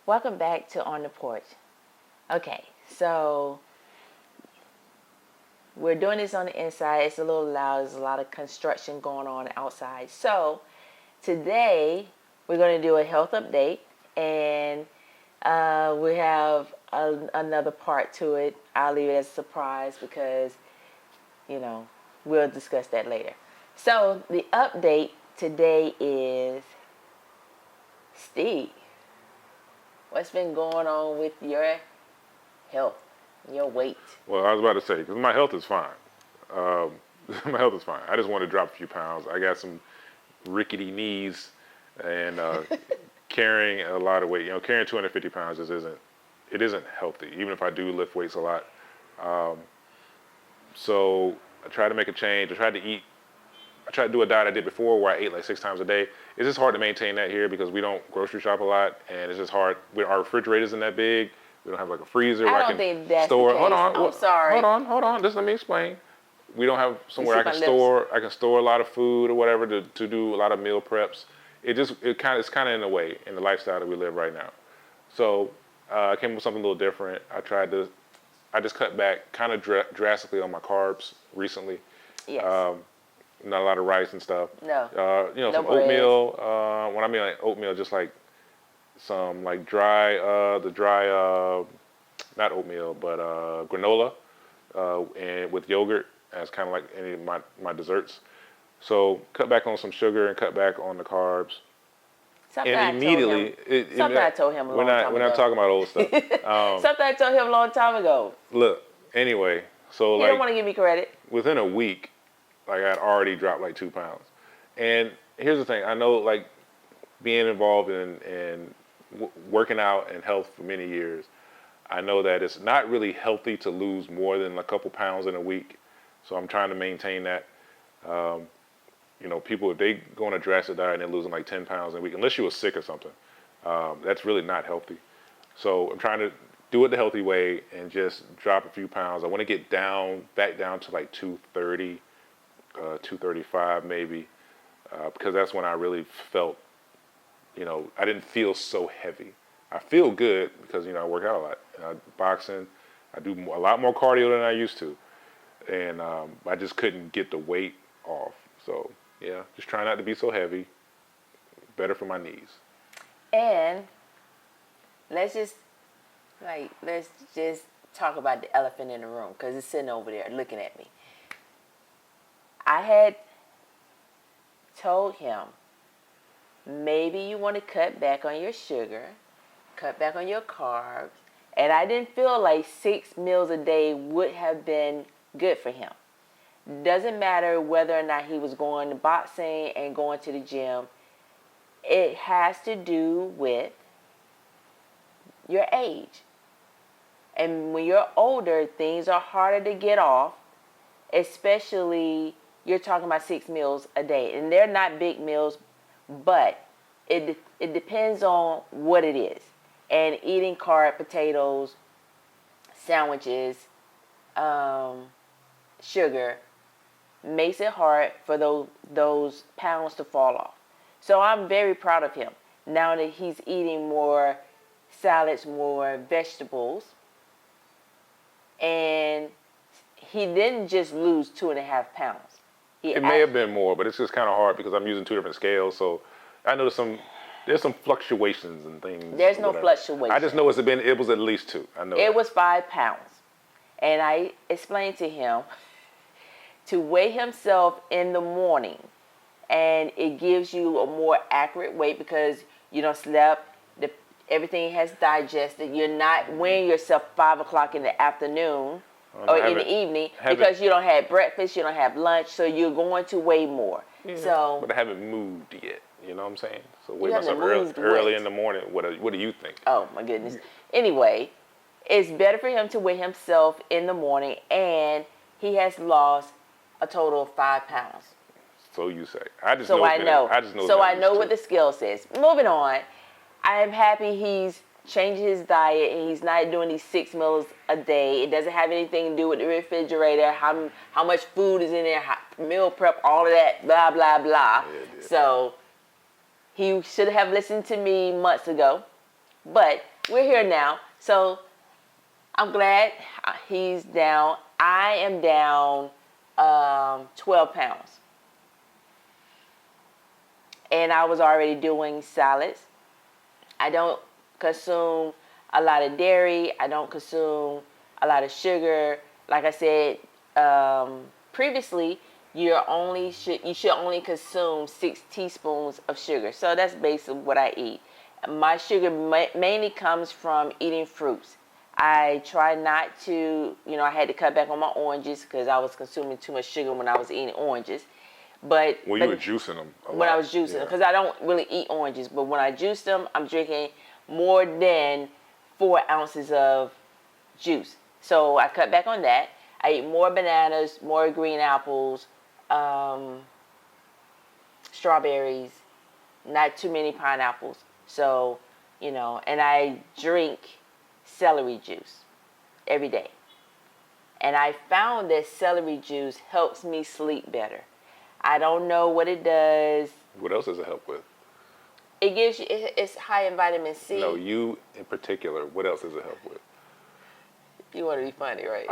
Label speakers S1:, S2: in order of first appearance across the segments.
S1: Welcome back to On the Porch. Okay, so we're doing this on the inside. It's a little loud. There's a lot of construction going on outside. So today we're going to do a health update, and we have another part to it. I'll leave it as a surprise because, we'll discuss that later. So the update today is, Steve, what's been going on with your health, your weight?
S2: Well, I was about to say, because my health is fine. My health is fine. I just want to drop a few pounds. I got some rickety knees, and carrying a lot of weight. Carrying 250 pounds just isn't healthy, even if I do lift weights a lot. So I tried to make a change. I tried to do a diet I did before where I ate like 6 times a day. It's just hard to maintain that here because we don't grocery shop a lot, and it's just hard. Our refrigerator isn't that big. We don't have like a freezer where I can
S1: think that's
S2: store.
S1: The case.
S2: Hold on.
S1: I'm sorry.
S2: Hold on. Just let me explain. We don't have somewhere I can store a lot of food or whatever to do a lot of meal preps. It's kind of in a way in the lifestyle that we live right now. So I came up with something a little different. I just cut back kind of drastically on my carbs recently.
S1: Yes.
S2: Not a lot of rice and stuff.
S1: No.
S2: No some
S1: bread.
S2: Oatmeal. When I mean like oatmeal, just like some like dry, not oatmeal, but granola, and with yogurt as kind of like any of my desserts. So cut back on some sugar and cut back on the carbs.
S1: Something
S2: And immediately,
S1: I told him a long time ago.
S2: We're not talking about old stuff.
S1: Something I told him a long time ago.
S2: Look, anyway, so
S1: He don't want to give me credit.
S2: Within a week, like I'd already dropped like 2 pounds. And here's the thing, I know like being involved in working out and health for many years, I know that it's not really healthy to lose more than a couple pounds in a week. So I'm trying to maintain that. People, if they go on a drastic diet and they're losing like 10 pounds in a week, unless you were sick or something, that's really not healthy. So I'm trying to do it the healthy way and just drop a few pounds. I want to get back down to like 230, 235 maybe, because that's when I really felt, I didn't feel so heavy. I feel good because, I work out a lot. Boxing, I do a lot more cardio than I used to. And I just couldn't get the weight off. So, yeah, just try not to be so heavy. Better for my knees.
S1: And let's just talk about the elephant in the room because it's sitting over there looking at me. I had told him, maybe you want to cut back on your sugar, cut back on your carbs, and I didn't feel like 6 meals a day would have been good for him. Doesn't matter whether or not he was going to boxing and going to the gym. It has to do with your age. And when you're older, things are harder to get off, especially you're talking about 6 meals a day. And they're not big meals, but it depends on what it is. And eating carrot, potatoes, sandwiches, sugar makes it hard for those pounds to fall off. So I'm very proud of him. Now that he's eating more salads, more vegetables, and he didn't just lose 2.5 pounds.
S2: It may have been more, but it's just kind of hard because I'm using 2 different scales. So I know there's some fluctuations and things.
S1: There's no fluctuation.
S2: I just know it was at least 2. I know
S1: it was 5 pounds. And I explained to him to weigh himself in the morning, and it gives you a more accurate weight because you don't slept, everything has digested. You're not weighing yourself 5 o'clock in the afternoon or in the evening because you don't have breakfast, you don't have lunch, so you're going to weigh more. Yeah,
S2: but I haven't moved yet. You know what I'm saying? So weigh myself early in the morning. What do you think?
S1: Oh my goodness. Anyway, it's better for him to weigh himself in the morning, and he has lost a total of 5 pounds.
S2: So you say. I just
S1: know. So I know
S2: too.
S1: what the scale says. Moving on, I am happy he's changed his diet and he's not doing these 6 meals a day. It doesn't have anything to do with the refrigerator, how much food is in there, meal prep, all of that, blah, blah, blah. So he should have listened to me months ago. But we're here now. So I'm glad he's down. I am down 12 pounds. And I was already doing salads. I don't consume a lot of dairy. I don't consume a lot of sugar. Like I said previously, you should only consume 6 teaspoons of sugar. So that's basically what I eat. My sugar mainly comes from eating fruits. I try not to, I had to cut back on my oranges because I was consuming too much sugar when I was eating oranges. But
S2: you were juicing them a lot.
S1: When I was juicing them, because I don't really eat oranges, but when I juice them, I'm drinking more than 4 ounces of juice. So I cut back on that. I eat more bananas, more green apples, strawberries, not too many pineapples. So, and I drink celery juice every day. And I found that celery juice helps me sleep better. I don't know what it does.
S2: What else does it help with?
S1: It gives you, it's high in vitamin C.
S2: No, you in particular, what else does it help with?
S1: You want to be funny, right?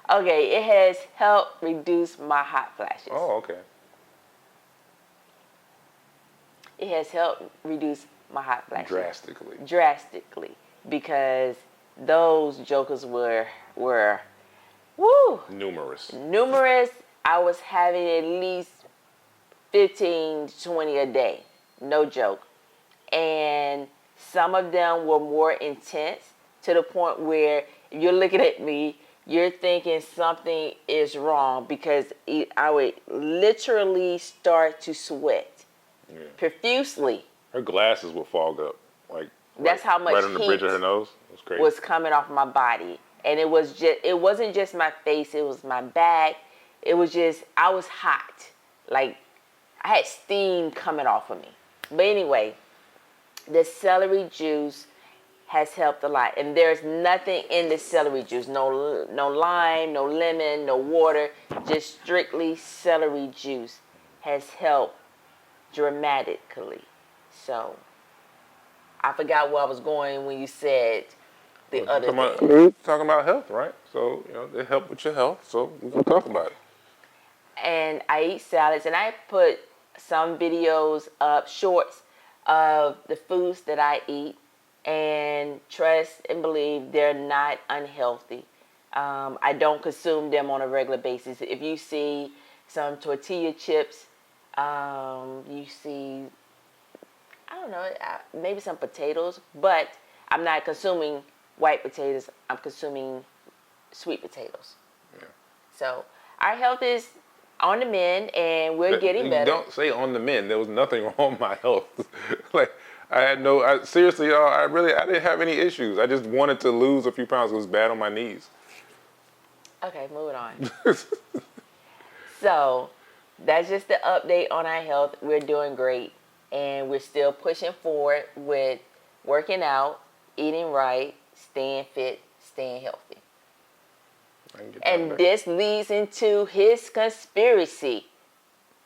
S1: Okay, it has helped reduce my hot flashes.
S2: Oh, okay.
S1: It has helped reduce my hot flashes.
S2: Drastically.
S1: Because those jokers were woo.
S2: Numerous.
S1: I was having at least 15 to 20 a day. No joke. And some of them were more intense to the point where you're looking at me, you're thinking something is wrong because I would literally start to sweat profusely.
S2: Her glasses would fog up.
S1: That's how much
S2: right on the bridge of her nose. It was crazy.
S1: Was coming off my body. And it wasn't just my face, it was my back. It was just, I was hot. Like, I had steam coming off of me. But anyway, the celery juice has helped a lot. And there's nothing in the celery juice. No lime, no lemon, no water. Just strictly celery juice has helped dramatically. So, I forgot where I was going when you said the other thing.
S2: Talking about health, right? So, they help with your health. So, we're going to talk about it.
S1: And I eat salads, and I put some videos up, shorts of the foods that I eat, and trust and believe they're not unhealthy. I don't consume them on a regular basis. If you see some tortilla chips, you see, I don't know, maybe some potatoes, but I'm not consuming white potatoes. I'm consuming sweet potatoes. Yeah. So our health is on the mend, and we're getting better.
S2: Don't say on the mend. There was nothing wrong with my health. Seriously, y'all, I didn't have any issues. I just wanted to lose a few pounds. It was bad on my knees.
S1: Okay, moving on. So that's just the update on our health. We're doing great, and we're still pushing forward with working out, eating right, staying fit, staying healthy. And this leads into his conspiracy.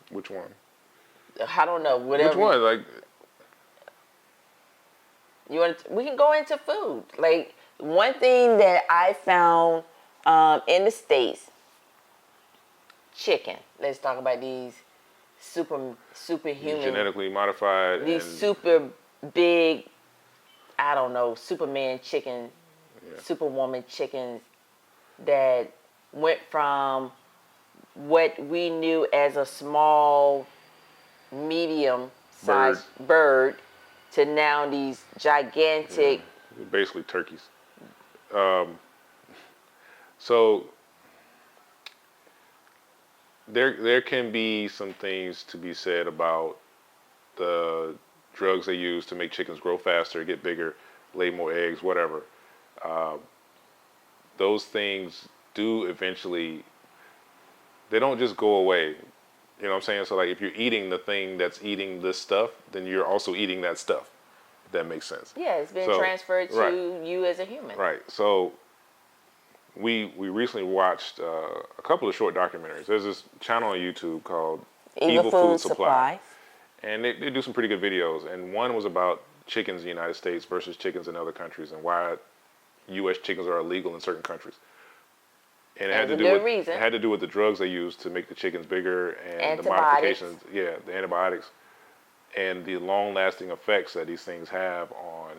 S2: Which one?
S1: I don't know. Whatever.
S2: Which one?
S1: We can go into food. One thing that I found in the States, chicken. Let's talk about these superhuman,
S2: genetically modified.
S1: These super big, I don't know, Superman chicken, Superwoman chickens that went from what we knew as a small, medium-sized bird to now these gigantic...
S2: Basically turkeys. So there can be some things to be said about the drugs they use to make chickens grow faster, get bigger, lay more eggs, whatever. Those things do eventually, they don't just go away. You know what I'm saying? So if you're eating the thing that's eating this stuff, then you're also eating that stuff. If that makes sense.
S1: Yeah, it's been transferred to you as a human.
S2: Right. So we recently watched a couple of short documentaries. There's this channel on YouTube called
S1: Evil Food Supply.
S2: And they do some pretty good videos. And one was about chickens in the United States versus chickens in other countries, and why U.S. chickens are illegal in certain countries. And it had to do with
S1: reason.
S2: it had to do with the drugs they use to make the chickens bigger and the
S1: Antibiotics.
S2: modifications, the antibiotics, and the long-lasting effects that these things have on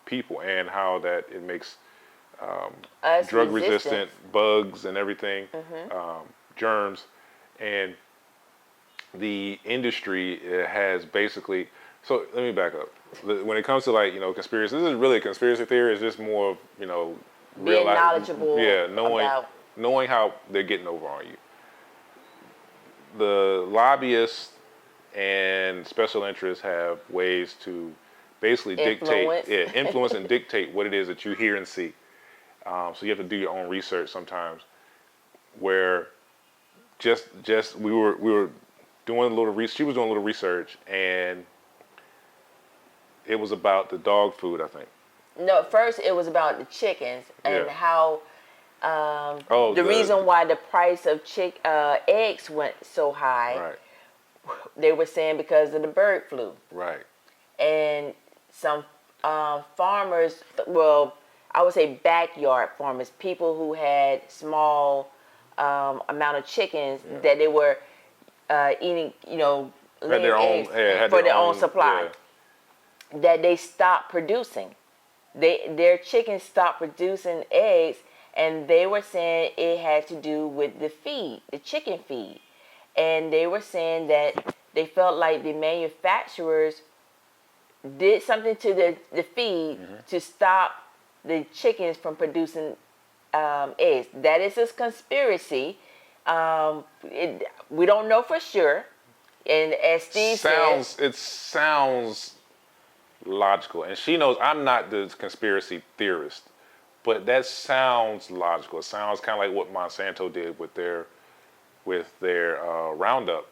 S2: people, and how that it makes drug-resistant bugs and everything, germs, and the industry has basically. So let me back up. When it comes to conspiracy, this isn't really a conspiracy theory. It's just more of
S1: being knowledgeable.
S2: Knowing how they're getting over on you. The lobbyists and special interests have ways to basically influence and dictate what it is that you hear and see. So you have to do your own research sometimes. Where just we were doing a little research. She was doing a little research, and it was about the dog food, I think.
S1: No, first it was about the chickens and how the reason why the price of eggs went so high.
S2: Right.
S1: They were saying because of the bird flu.
S2: Right.
S1: And some farmers, well, I would say backyard farmers, people who had small amount of chickens that they were eating, laying eggs for their own supply. That they stopped producing. Their chickens stopped producing eggs, and they were saying it had to do with the feed, the chicken feed. And they were saying that they felt like the manufacturers did something to the feed to stop the chickens from producing eggs. That is a conspiracy. We don't know for sure. And as Steve says,
S2: it sounds logical. And she knows I'm not the conspiracy theorist, but that sounds logical. It sounds kind of like what Monsanto did with their Roundup,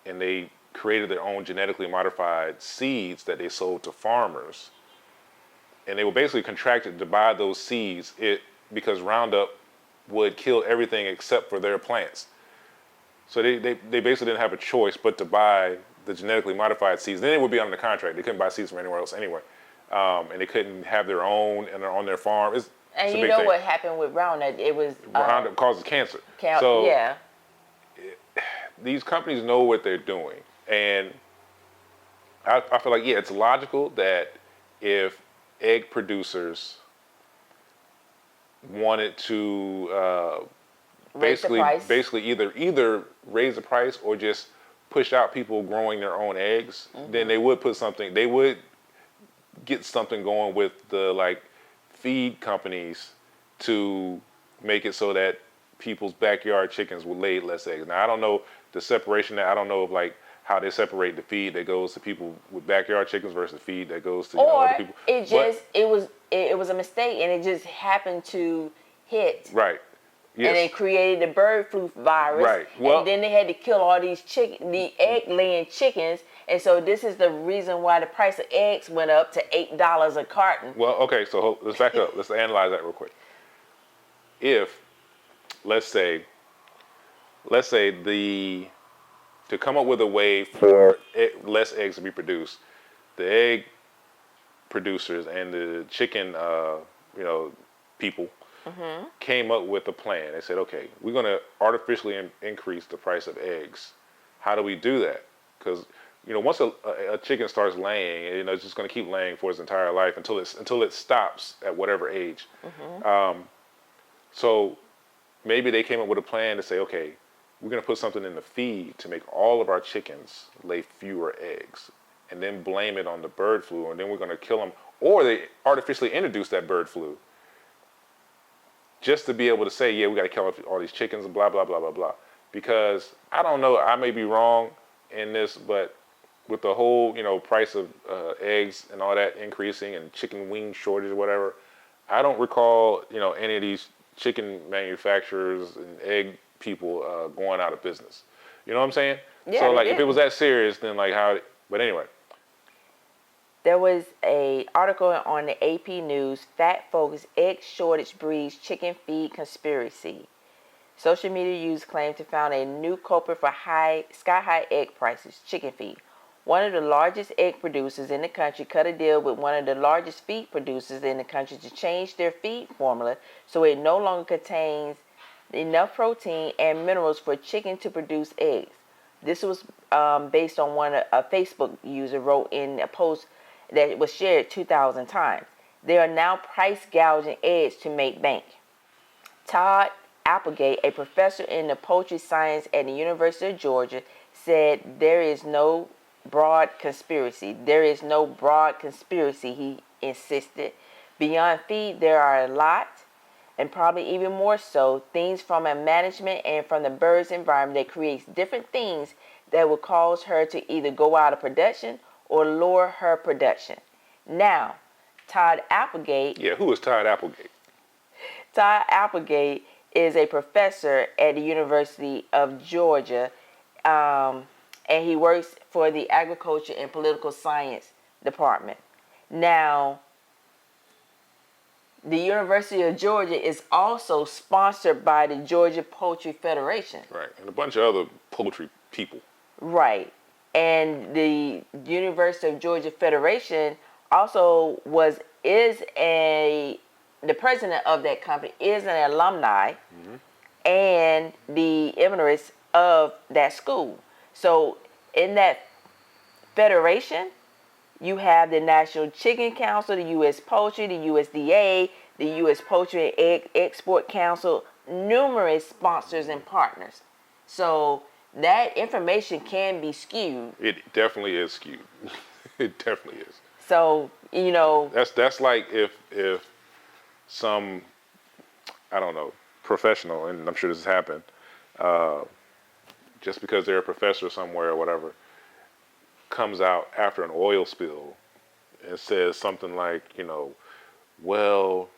S2: and they created their own genetically modified seeds that they sold to farmers, and they were basically contracted to buy those seeds because Roundup would kill everything except for their plants. So they basically didn't have a choice but to buy the genetically modified seeds. Then it would be under the contract. They couldn't buy seeds from anywhere else anyway, and they couldn't have their own and on their farm. It's
S1: you know thing. What happened with Roundup? It was
S2: Roundup causes cancer. These companies know what they're doing, and I feel like it's logical that if egg producers wanted to basically either raise the price or just push out people growing their own eggs, then they would get something going with the feed companies to make it so that people's backyard chickens will lay less eggs. Now I don't know the separation. I don't know of how they separate the feed that goes to people with backyard chickens versus the feed that goes to other people.
S1: It was a mistake, and it just happened to hit.
S2: Right. Yes.
S1: And it created the bird flu virus.
S2: Right. Well,
S1: and then they had to kill all these the egg-laying chickens. And so this is the reason why the price of eggs went up to $8 a carton.
S2: Well, okay, so let's back up. Let's analyze that real quick. If, let's say to come up with a way for less eggs to be produced, the egg producers and the chicken, people came up with a plan. They said, okay, we're going to artificially increase the price of eggs. How do we do that? Because once a chicken starts laying, it's just going to keep laying for its entire life until it stops at whatever age. So maybe they came up with a plan to say, okay, we're going to put something in the feed to make all of our chickens lay fewer eggs, and then blame it on the bird flu, and then we're going to kill them. Or they artificially introduce that bird flu just to be able to say, yeah, we got to kill all these chickens and blah, blah, blah, blah, blah. Because I don't know, I may be wrong in this, but with the whole, price of eggs and all that increasing and chicken wing shortage or whatever, I don't recall, any of these chicken manufacturers and egg people going out of business. You know what I'm saying?
S1: Yeah,
S2: so if it was that serious, then but anyway.
S1: There was an article on the AP News, Fat Folks Egg Shortage Breeds Chicken Feed Conspiracy. Social media users claim to found a new culprit for sky-high egg prices, chicken feed. one of the largest egg producers in the country cut a deal with one of the largest feed producers in the country to change their feed formula so it no longer contains enough protein and minerals for chicken to produce eggs. This was based on what a Facebook user wrote in a post that was shared 2,000 times. They are now price gouging eggs to make bank. Todd Applegate, a professor in the poultry science at the University of Georgia, said there is no broad conspiracy. There is no broad conspiracy, he insisted. Beyond feed, there are a lot, and probably even more so, things from a management and from the bird's environment that creates different things that will cause her to either go out of production or lower her production. Now, Todd Applegate...
S2: Yeah, who is Todd Applegate?
S1: Todd Applegate is a professor at the University of Georgia, and he works for the Agriculture and Political Science Department. Now, the University of Georgia is also sponsored by the Georgia Poultry Federation.
S2: Right, and a bunch of other poultry people.
S1: Right. And the University of Georgia Federation also the president of that company is an alumni and the emeritus of that school. So in that federation, you have the National Chicken Council, the U.S. Poultry, the USDA, the U.S. Poultry and Egg Export Council, numerous sponsors and partners. So that information can be skewed.
S2: It definitely is skewed. It definitely is.
S1: So, you know...
S2: That's like if some, I don't know, professional, and I'm sure this has happened, just because they're a professor somewhere or whatever, comes out after an oil spill and says something like, well,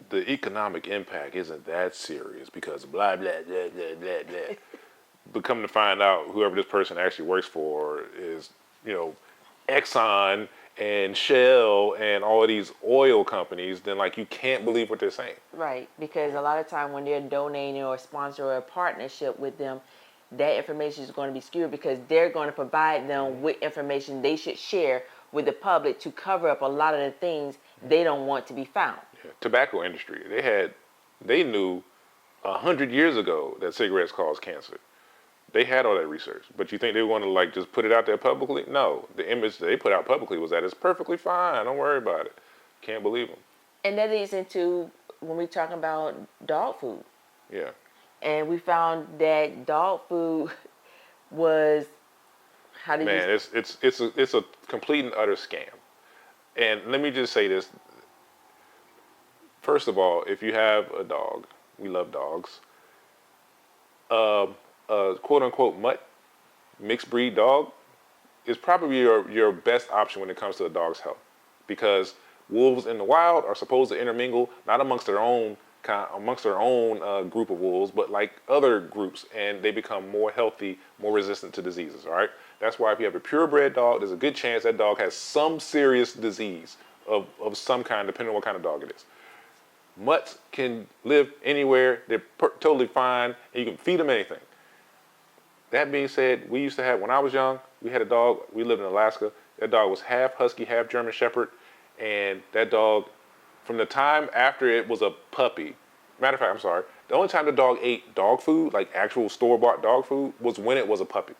S2: the economic impact isn't that serious because blah, blah, blah, blah, blah, blah. But come to find out, whoever this person actually works for is, Exxon and Shell and all of these oil companies, then you can't believe what they're saying.
S1: Right, because a lot of time when they're donating or sponsor or a partnership with them, that information is going to be skewed because they're going to provide them with information they should share with the public to cover up a lot of the things they don't want to be found.
S2: Yeah. Tobacco industry, they knew 100 years ago that cigarettes cause cancer. They had all that research, but you think they want to just put it out there publicly? No, the image they put out publicly was that it's perfectly fine. Don't worry about it. Can't believe them.
S1: And that leads into when we talk about dog food.
S2: Yeah.
S1: And we found that dog food was
S2: it's a complete and utter scam. And let me just say this. First of all, if you have a dog, we love dogs. Quote-unquote mutt, mixed breed dog, is probably your best option when it comes to a dog's health, because wolves in the wild are supposed to intermingle not amongst their own group of wolves, but other groups, and they become more healthy, more resistant to diseases. All right, that's why if you have a purebred dog, there's a good chance that dog has some serious disease of some kind, depending on what kind of dog it is. Mutts can live anywhere; they're totally fine, and you can feed them anything. That being said, we used to have, when I was young, we had a dog. We lived in Alaska. That dog was half husky, half German Shepherd. And that dog, from the time after it was a puppy, matter of fact, I'm sorry, the only time the dog ate dog food, actual store-bought dog food, was when it was a puppy.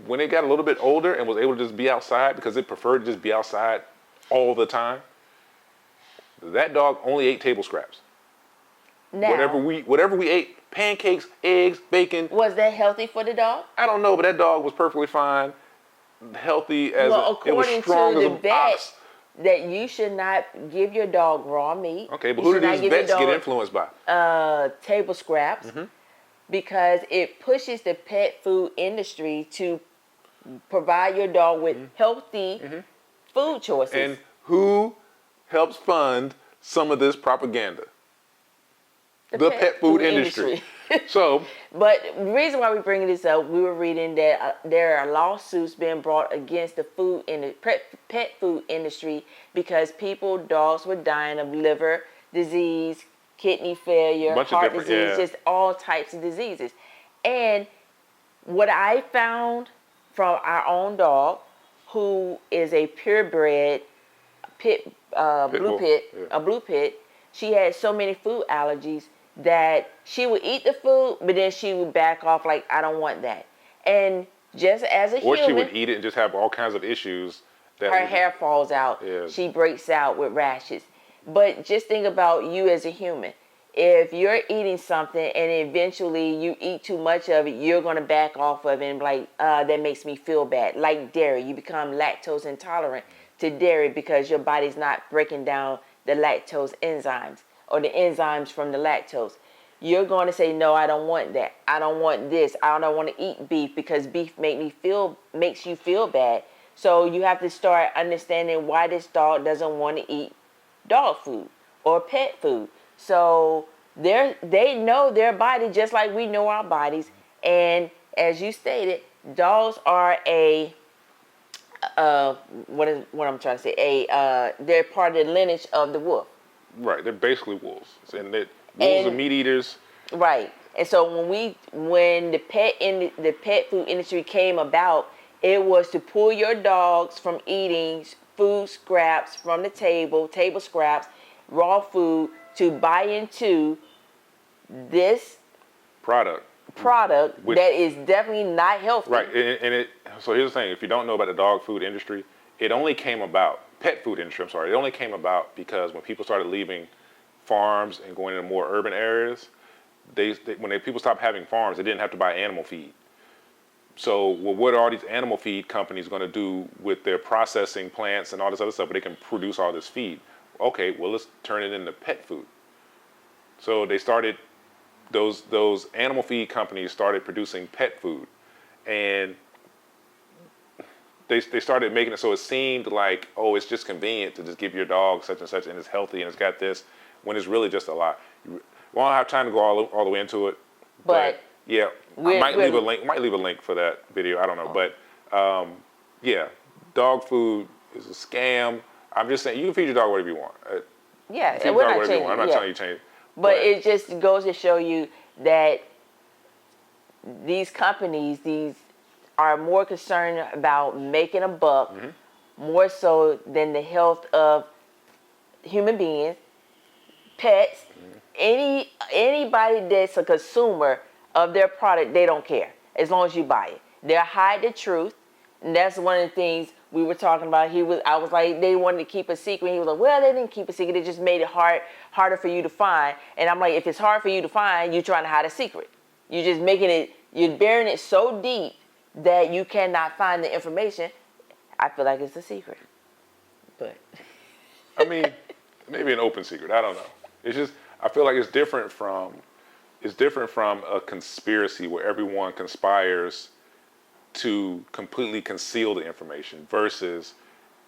S2: When it got a little bit older and was able to just be outside, because it preferred to just be outside all the time, that dog only ate table scraps.
S1: Now,
S2: whatever we ate, pancakes, eggs, bacon.
S1: Was that healthy for the dog?
S2: I don't know, but that dog was perfectly fine, healthy as it was strong as an ox.
S1: That you should not give your dog raw meat.
S2: Okay, but who do these vets get influenced by?
S1: Table scraps, because it pushes the pet food industry to provide your dog with healthy food choices.
S2: And who helps fund some of this propaganda? The pet food industry. So,
S1: but the reason why we're bringing this up, we were reading that there are lawsuits being brought against the pet food industry because dogs were dying of liver disease, kidney failure, heart disease, just all types of diseases. And what I found from our own dog, who is a purebred pit, blue
S2: bull,
S1: pit,
S2: yeah.
S1: a blue pit. She had so many food allergies that she would eat the food, but then she would back off like, I don't want that. And just as a
S2: Or
S1: human,
S2: she would eat it and just have all kinds of issues. That
S1: her hair falls out.
S2: Yeah.
S1: She breaks out with rashes. But just think about you as a human. If you're eating something and eventually you eat too much of it, you're going to back off of it and be like, that makes me feel bad. Like dairy, you become lactose intolerant to dairy because your body's not breaking down the lactose enzymes or the enzymes from the lactose. You're going to say, no, I don't want that. I don't want this. I don't want to eat beef because beef makes you feel bad. So you have to start understanding why this dog doesn't want to eat dog food or pet food. So they know their body just like we know our bodies. And as you stated, dogs are what I'm trying to say, they're part of the lineage of the wolf.
S2: Right, they're basically wolves, and wolves are meat eaters.
S1: Right, and so when the pet food industry came about, it was to pull your dogs from eating food scraps from the table scraps, raw food, to buy into this
S2: product
S1: that is definitely not healthy.
S2: Right, so here's the thing: if you don't know about the dog food industry, it only came about. Pet food industry, I'm sorry. It only came about because when people started leaving farms and going into more urban areas, when people stopped having farms, they didn't have to buy animal feed. So, what are all these animal feed companies going to do with their processing plants and all this other stuff? But they can produce all this feed. Okay, well, let's turn it into pet food. So they started, those animal feed companies started producing pet food, and they started making it so it seemed like, oh, it's just convenient to just give your dog such and such, and it's healthy and it's got this, when it's really just a lot. We don't have time to go all the way into it, but yeah, I might leave a link for that video. I don't know, but yeah, dog food is a scam. I'm just saying you can feed your dog whatever you want.
S1: Yeah,
S2: feed your dog whatever you want. I'm not telling you to change it.
S1: But it just goes to show you that these companies, are more concerned about making a buck, more so than the health of human beings, pets, anybody that's a consumer of their product. They don't care as long as you buy it. They'll hide the truth, and that's one of the things we were talking about. I was like, they wanted to keep a secret. He was like, well, they didn't keep a secret. They just made it harder for you to find. And I'm like, if it's hard for you to find, you're trying to hide a secret. You're just you're burying it so deep that you cannot find the information. I feel like it's a secret. But
S2: I mean, maybe an open secret. I don't know. It's just, I feel like it's different from a conspiracy where everyone conspires to completely conceal the information versus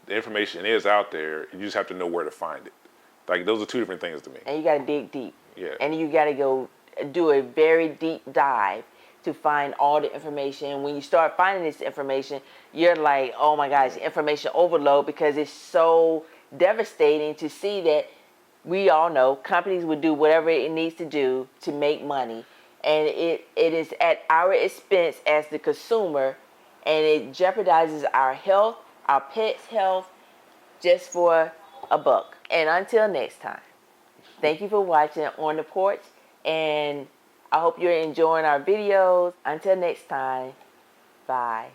S2: the information is out there. You just have to know where to find it. Like, those are two different things to me.
S1: And you got to dig deep.
S2: Yeah.
S1: And you got to go do a very deep dive to find all the information. When you start finding this information, you're like, oh my gosh, information overload, because it's so devastating to see that we all know companies would do whatever it needs to do to make money. And it is at our expense as the consumer, and it jeopardizes our health, our pets' health, just for a buck. And until next time, thank you for watching On the Porch, and I hope you're enjoying our videos. Until next time, bye.